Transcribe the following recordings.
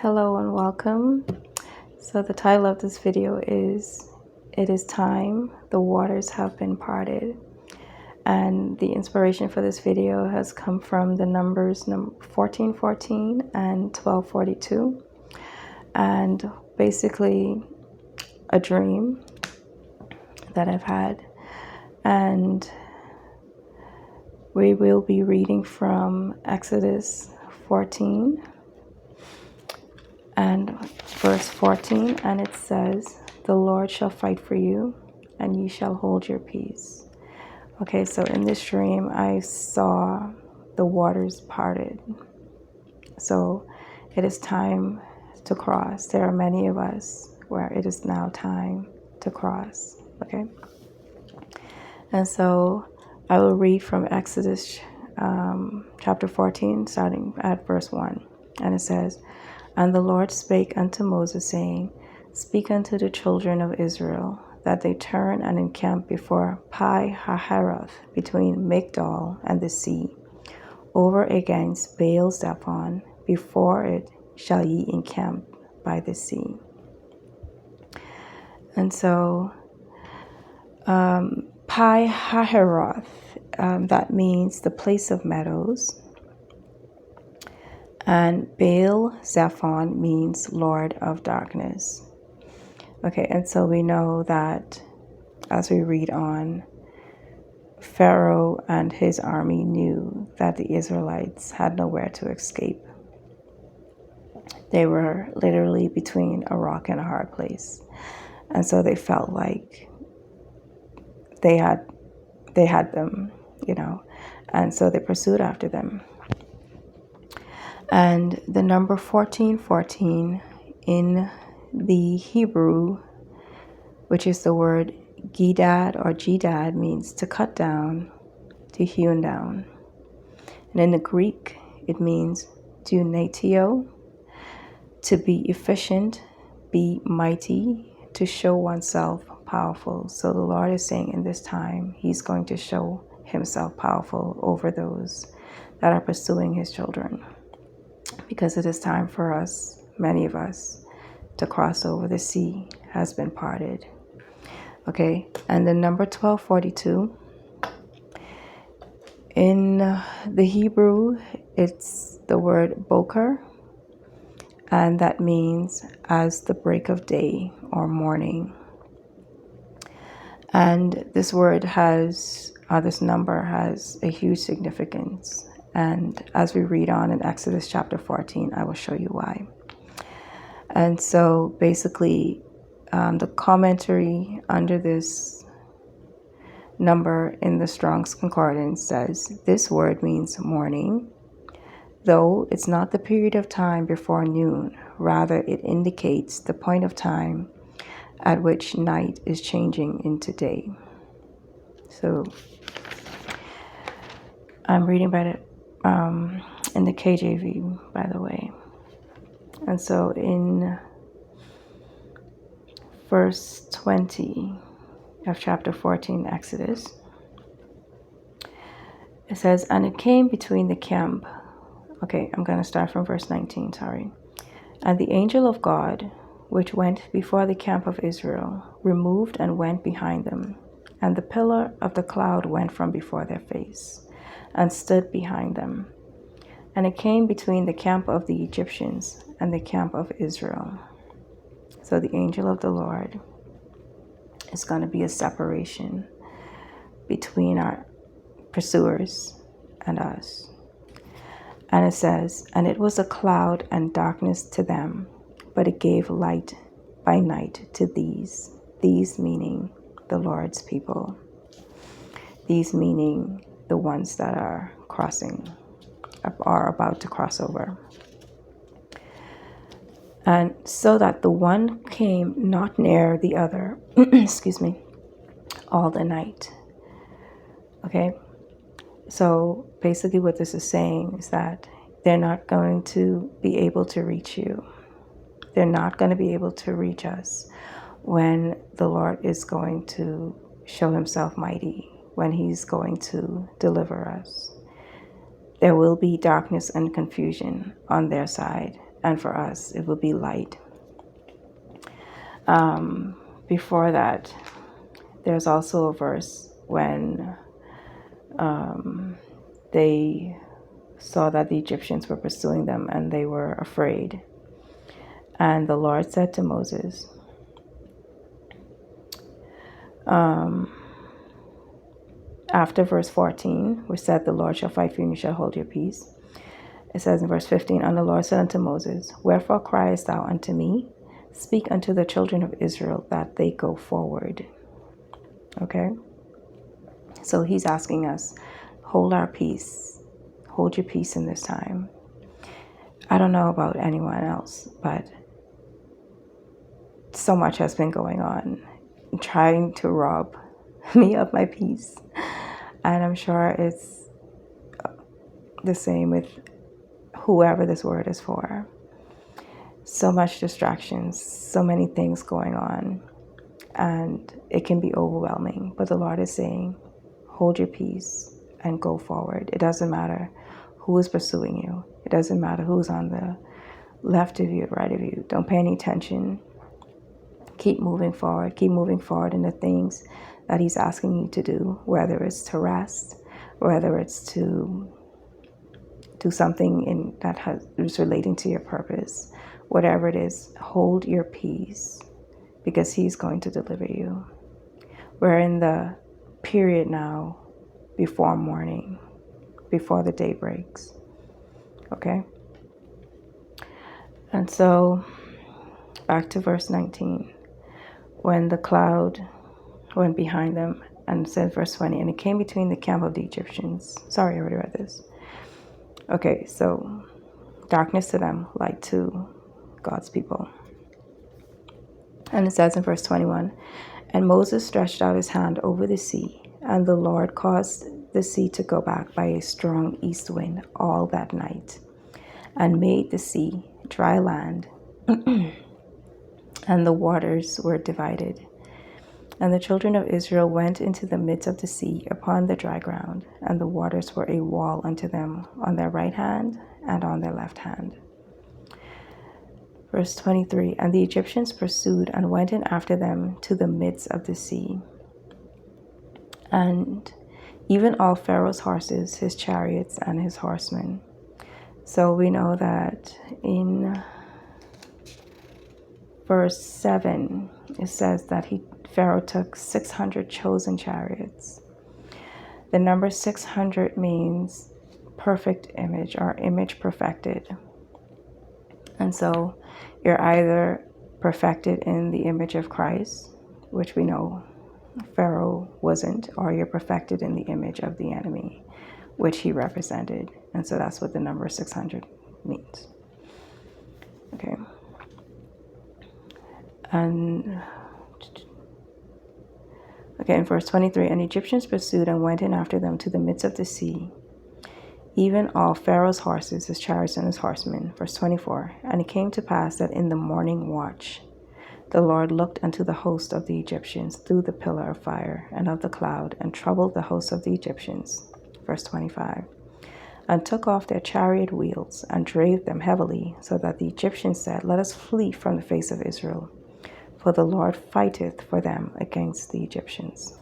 Hello and welcome. So the title of this video is It is Time, the Waters Have Been Parted. And the inspiration for this video has come from the numbers 1414 and 1242. And basically a dream that I've had. And we will be reading from Exodus 14 and verse 14, and it says, "The Lord shall fight for you, and you shall hold your peace." Okay, so in this dream, I saw the waters parted. So it is time to cross. There are many of us where it is now time to cross. Okay, and so I will read from Exodus chapter 14, starting at verse 1, and it says, "And the Lord spake unto Moses, saying, Speak unto the children of Israel, that they turn and encamp before Pi-hahiroth, between Migdol and the sea, over against Baal-zephon. Before it shall ye encamp by the sea." And so Pi-hahiroth, that means the place of meadows. And Baal-zephon means Lord of Darkness. Okay, and so we know that as we read on, Pharaoh and his army knew that the Israelites had nowhere to escape. They were literally between a rock and a hard place. And so they felt like they had them, and so they pursued after them. And the number 1414 in the Hebrew, which is the word Gidad or Gidad, means to cut down, to hewn down. And in the Greek, it means dunatio, to be efficient, be mighty, to show oneself powerful. So the Lord is saying in this time, He's going to show Himself powerful over those that are pursuing His children. Because it is time for us, many of us, to cross over. The sea has been parted. Okay, and the number 1242, in the Hebrew, it's the word boker, and that means as the break of day or morning. And this word this number has a huge significance. And as we read on in Exodus chapter 14, I will show you why. And so basically, the commentary under this number in the Strong's Concordance says, this word means morning, though it's not the period of time before noon. Rather, it indicates the point of time at which night is changing into day. So I'm reading about it in the KJV, by the way. And so in verse 20 of chapter 14, Exodus, it says, "And it came between the camp." Okay, I'm going to start from verse 19, sorry. "And the angel of God, which went before the camp of Israel, removed and went behind them. And the pillar of the cloud went from before their face, and stood behind them. And it came between the camp of the Egyptians and the camp of Israel." So the angel of the Lord is going to be a separation between our pursuers and us. And it says, "And it was a cloud and darkness to them, but it gave light by night to these." These meaning the Lord's people. These meaning the ones that are crossing, are about to cross over. "And so that the one came not near the other," excuse me, "all the night." Okay, so basically what this is saying is that they're not going to be able to reach you. They're not going to be able to reach us when the Lord is going to show Himself mighty, when He's going to deliver us. There will be darkness and confusion on their side, and for us, it will be light. Before that, there's also a verse when they saw that the Egyptians were pursuing them and they were afraid. And the Lord said to Moses, after verse 14, which said, the Lord shall fight for you and you shall hold your peace. It says in verse 15, and the Lord said unto Moses, wherefore criest thou unto me? Speak unto the children of Israel that they go forward. Okay? So he's asking us, hold our peace. Hold your peace in this time. I don't know about anyone else, but so much has been going on, trying to rob me of my peace. And I'm sure it's the same with whoever this word is for. So much distractions, so many things going on, and it can be overwhelming. But the Lord is saying, hold your peace and go forward. It doesn't matter who is pursuing you. It doesn't matter who's on the left of you, right of you. Don't pay any attention. Keep moving forward. Keep moving forward in the things that he's asking you to do, whether it's to rest, whether it's to do something that is relating to your purpose. Whatever it is, hold your peace because he's going to deliver you. We're in the period now before morning, before the day breaks. Okay? And so, back to verse 19. When the cloud went behind them, and it said verse 20, and it came between the camp of the Egyptians. Sorry, I already read this. Okay, so darkness to them, light to God's people. And it says in verse 21, and Moses stretched out his hand over the sea, and the Lord caused the sea to go back by a strong east wind all that night, and made the sea dry land, and the waters were divided. And the children of Israel went into the midst of the sea upon the dry ground, and the waters were a wall unto them on their right hand and on their left hand. Verse 23, and the Egyptians pursued and went in after them to the midst of the sea. And even all Pharaoh's horses, his chariots, and his horsemen. So we know that in verse 7, it says that Pharaoh took 600 chosen chariots. The number 600 means perfect image or image perfected. And so you're either perfected in the image of Christ, which we know Pharaoh wasn't, or you're perfected in the image of the enemy, which he represented. And so that's what the number 600 means. Okay. And in verse 23, and Egyptians pursued and went in after them to the midst of the sea, even all Pharaoh's horses, his chariots, and his horsemen. Verse 24, and it came to pass that in the morning watch, the Lord looked unto the host of the Egyptians through the pillar of fire and of the cloud, and troubled the host of the Egyptians. Verse 25, and took off their chariot wheels, and drave them heavily, so that the Egyptians said, let us flee from the face of Israel, for the Lord fighteth for them against the Egyptians.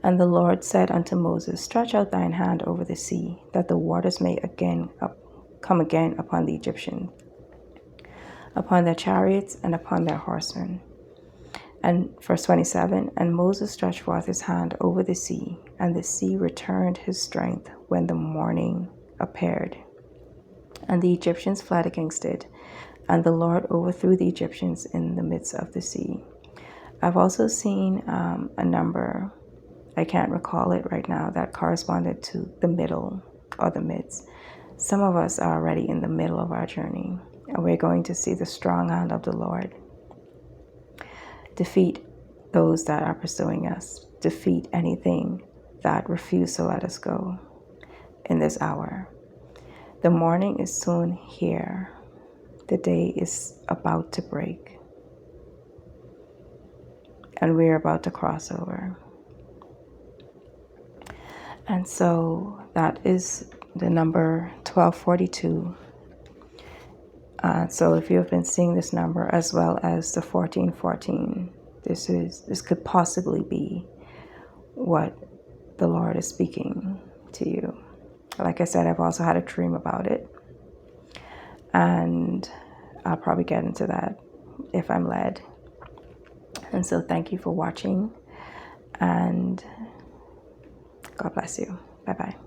And the Lord said unto Moses, stretch out thine hand over the sea, that the waters may come again upon the Egyptians, upon their chariots and upon their horsemen. And verse 27, and Moses stretched forth his hand over the sea, and the sea returned his strength when the morning appeared. And the Egyptians fled against it, and the Lord overthrew the Egyptians in the midst of the sea. I've also seen a number, I can't recall it right now, that corresponded to the middle or the midst. Some of us are already in the middle of our journey, and we're going to see the strong hand of the Lord defeat those that are pursuing us, defeat anything that refuse to let us go in this hour. The morning is soon here. The day is about to break, and we're about to cross over. And so that is the number 1242 So if you have been seeing this number as well as the 1414, this could possibly be what the Lord is speaking to you. Like I said, I've also had a dream about it, and I'll probably get into that if I'm led. And so thank you for watching, and God bless you. Bye-bye.